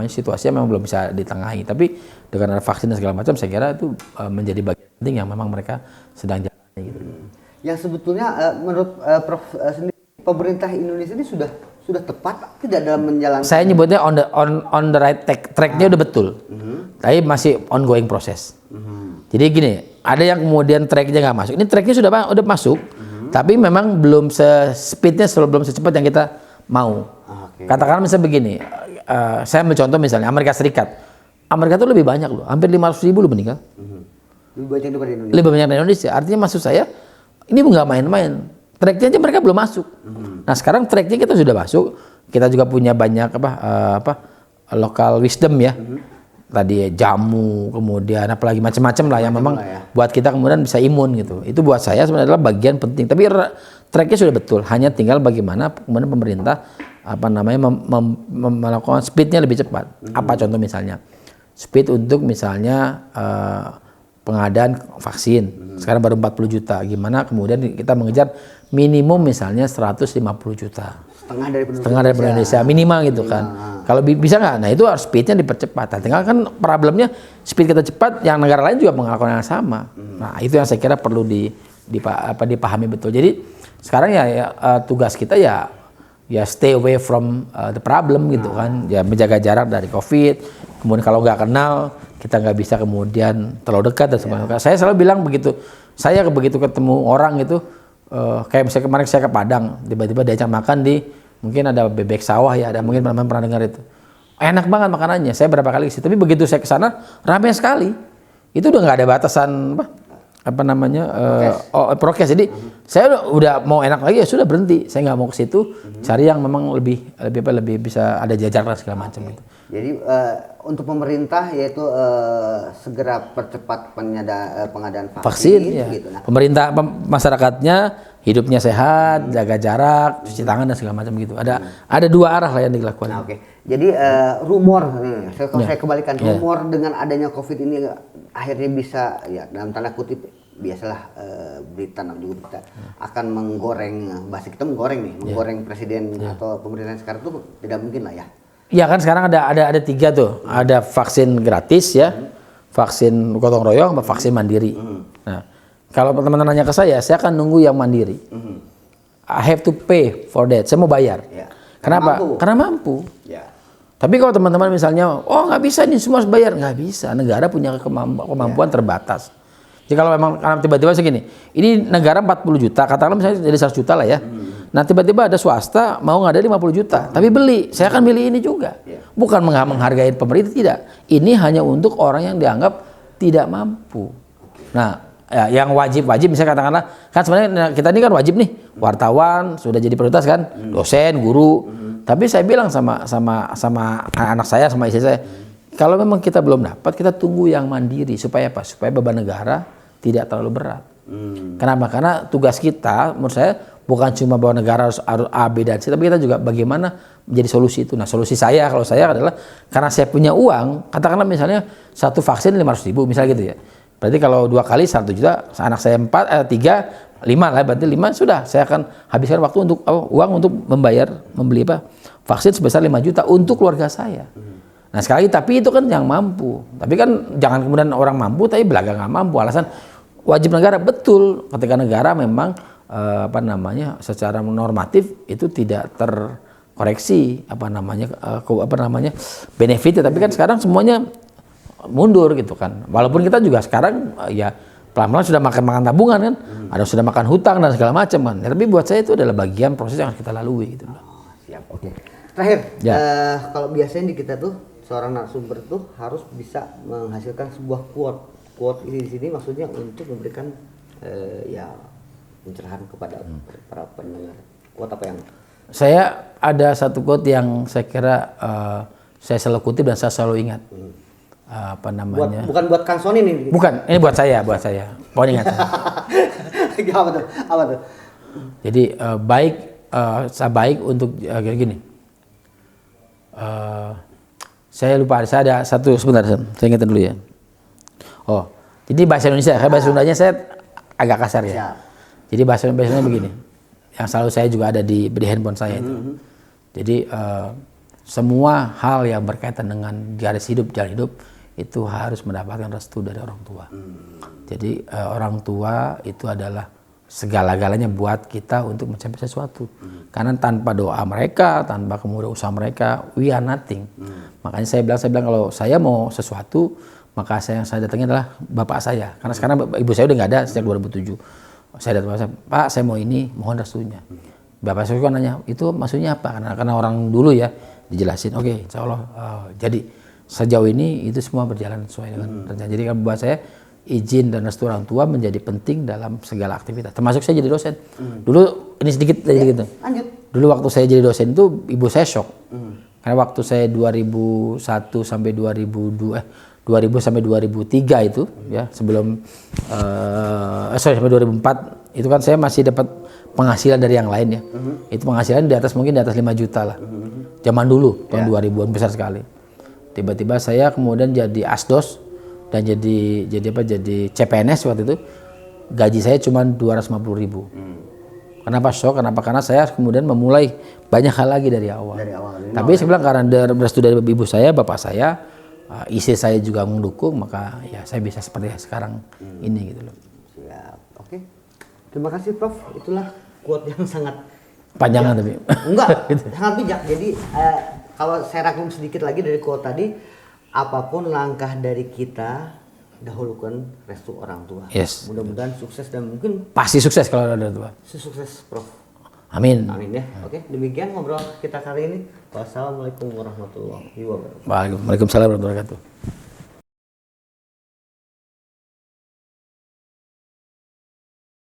situasi yang memang belum bisa ditengahi. Tapi dengan ada vaksin dan segala macam saya kira itu menjadi bagian penting yang memang mereka sedang jalani gitu.
Yang sebetulnya menurut Prof sendiri, pemerintah Indonesia ini sudah tepat tidak dalam menjalankan? Saya
nyebutnya on the right track-nya udah betul. Tapi masih ongoing proses. Jadi gini, ada yang kemudian tracknya nggak masuk. Ini tracknya udah masuk, tapi memang belum speednya belum secepat yang kita mau. Katakan misalnya begini, saya ambil contoh misalnya Amerika Serikat. Amerika tuh lebih banyak loh, hampir 500.000 loh meninggal.
Lebih banyak daripada Indonesia.
Lebih banyak dari Indonesia. Artinya maksud saya, ini nggak main-main. Tracknya aja mereka belum masuk. Nah sekarang tracknya kita sudah masuk. Kita juga punya banyak local wisdom ya. Tadi jamu, kemudian apalagi macam-macam lah yang memang buat kita kemudian bisa imun gitu. Itu buat saya sebenarnya adalah bagian penting. Tapi tracknya sudah betul. Hanya tinggal bagaimana kemudian pemerintah melakukan speednya lebih cepat. Apa contoh misalnya? Speed untuk misalnya pengadaan vaksin. Sekarang baru 40 juta. Gimana kemudian kita mengejar minimum misalnya 150 juta. Setengah dari Indonesia minimal gitu kan. Kalau bisa nggak? Nah itu harus speednya dipercepat. Nah, tinggal kan problemnya speed kita cepat, yang negara lain juga melakukan yang sama. Nah itu yang saya kira perlu dipahami betul. Jadi sekarang tugas kita ya stay away from the problem gitu kan. Ya menjaga jarak dari COVID. Kemudian kalau nggak kenal, kita nggak bisa kemudian terlalu dekat dan sebagainya. Saya selalu bilang begitu. Saya begitu ketemu orang itu, kayak misalnya kemarin saya ke Padang, tiba-tiba diajak makan di, mungkin ada bebek sawah ya, ada mungkin teman-teman pernah dengar itu. Enak banget makanannya. Saya berapa kali sih. Tapi begitu saya ke sana, ramai sekali. Itu udah nggak ada batasan prokes. Jadi saya udah mau enak lagi ya sudah berhenti. Saya nggak mau ke situ, cari yang memang lebih bisa ada jajar dan segala macam gitu.
Jadi untuk pemerintah yaitu segera percepat pengadaan vaksin
ya.
gitu. Nah,
Pemerintah masyarakatnya hidupnya sehat, jaga jarak, cuci tangan dan segala macam gitu. Ada dua arah lah yang dilakukan.
Nah, jadi rumor nih, kalau saya kembalikan rumor dengan adanya COVID ini akhirnya bisa ya dalam tanda kutip biasalah berita juga kita akan menggoreng, bahasa kita menggoreng presiden atau pemerintahan sekarang itu tidak mungkin lah ya.
Ya kan sekarang ada 3 tuh, ada vaksin gratis ya, vaksin gotong royong, sama vaksin mandiri. Nah, kalau teman-teman nanya ke saya akan nunggu yang mandiri. I have to pay for that, saya mau bayar.
Ya.
Kenapa? Karena mampu.
Ya.
Tapi kalau teman-teman misalnya, nggak bisa ini semua harus bayar, nggak bisa. Negara punya kemampuan terbatas. Jadi kalau memang tiba-tiba segini, ini negara 40 juta, katakanlah misalnya jadi 100 juta lah ya. Nah tiba-tiba ada swasta mau ngadain 50 juta, tapi beli, saya akan milih ini juga. Bukan menghargai pemerintah, tidak. Ini hanya untuk orang yang dianggap tidak mampu. Nah, yang wajib misalnya katakanlah, kan sebenarnya kita ini kan wajib nih, wartawan sudah jadi prioritas kan, dosen, guru. Tapi saya bilang sama anak saya, sama istri saya, kalau memang kita belum dapat, kita tunggu yang mandiri supaya apa? Supaya beban negara tidak terlalu berat. Kenapa? Karena tugas kita, menurut saya bukan cuma bahwa negara harus A, B, dan C, tapi kita juga bagaimana menjadi solusi itu. Nah, solusi saya, kalau saya adalah karena saya punya uang, katakanlah misalnya satu vaksin 500.000, misalnya gitu ya. Berarti kalau 2 kali 1 juta, anak saya 3, 5 lah, berarti 5 sudah. Saya akan habiskan waktu untuk uang untuk membeli vaksin sebesar 5 juta untuk keluarga saya. Nah sekali lagi, tapi itu kan yang mampu. Tapi kan jangan kemudian orang mampu tapi belaga nggak mampu. Alasan wajib negara, betul. Ketika negara memang secara normatif itu tidak terkoreksi benefitnya. Tapi kan sekarang semuanya mundur gitu kan. Walaupun kita juga sekarang ya pelan-pelan sudah makan tabungan kan, ada sudah makan hutang dan segala macam kan. Ya, tapi buat saya itu adalah bagian proses yang harus kita lalui gitu.
Siap, oke. Terakhir, kalau biasanya di kita tuh seorang narasumber tuh harus bisa menghasilkan sebuah quote ini di sini maksudnya untuk memberikan pencerahan kepada para pendengar. Quote apa yang? Saya
ada satu quote yang saya kira saya selalu kutip dan saya selalu ingat.
Bukan buat Kang Sony nih.
Bukan, ini buat saya. Mohon ingat.
Apa tuh?
Jadi baik untuk gini. Saya lupa, saya ada satu, sebentar, saya ingetin dulu ya. Jadi bahasa Indonesia, bahasa Sundanya saya agak kasar ya.
Siap.
Jadi bahasa Indonesia begini, yang selalu saya juga ada di handphone saya itu. Jadi semua hal yang berkaitan dengan jalan hidup itu harus mendapatkan restu dari orang tua. Jadi orang tua itu adalah segala-galanya buat kita untuk mencapai sesuatu. Karena tanpa doa mereka, tanpa kemudian usaha mereka, we are nothing. Makanya saya bilang kalau saya mau sesuatu, maka yang saya datangi adalah bapak saya. Karena sekarang ibu saya udah nggak ada sejak 2007. Saya datang, Pak, saya mau ini, mohon restunya. Bapak saya kan nanya, itu maksudnya apa? Karena orang dulu ya dijelasin, oke, insya Allah jadi. sejauh ini itu semua berjalan sesuai dengan rencana. Jadi kan buat saya izin dan restu orang tua menjadi penting dalam segala aktivitas. Termasuk saya jadi dosen. Dulu ini sedikit gitu.
Lanjut.
Dulu waktu saya jadi dosen itu ibu saya shock. Karena waktu saya 2001 sampai 2000 sampai 2003 itu ya sebelum sampai 2004 itu kan saya masih dapat penghasilan dari yang lain ya. Itu penghasilan mungkin di atas 5 juta lah. Zaman dulu tahun 2000-an besar sekali. Tiba-tiba saya kemudian jadi asdos dan jadi CPNS waktu itu. Gaji saya cuma 250.000. Kenapa shock? Karena saya kemudian memulai banyak hal lagi dari awal. Tapi saya bilang karena restu dari ibu saya, bapak saya, istri saya juga mendukung, maka ya saya bisa seperti sekarang ini gitu loh.
Siap. Oke. Terima kasih Prof. Itulah quote yang sangat
panjangan tapi.
Enggak, sangat bijak. Jadi kalau saya rangkum sedikit lagi dari quote tadi, apapun langkah dari kita, dahulukan restu orang tua.
Yes.
Mudah-mudahan sukses dan mungkin
pasti sukses kalau ada tua.
sukses Prof.
Amin.
Amin ya. Oke, demikian ngobrol kita kali ini. Wassalamualaikum warahmatullahi wabarakatuh.
Waalaikumsalam warahmatullahi wabarakatuh.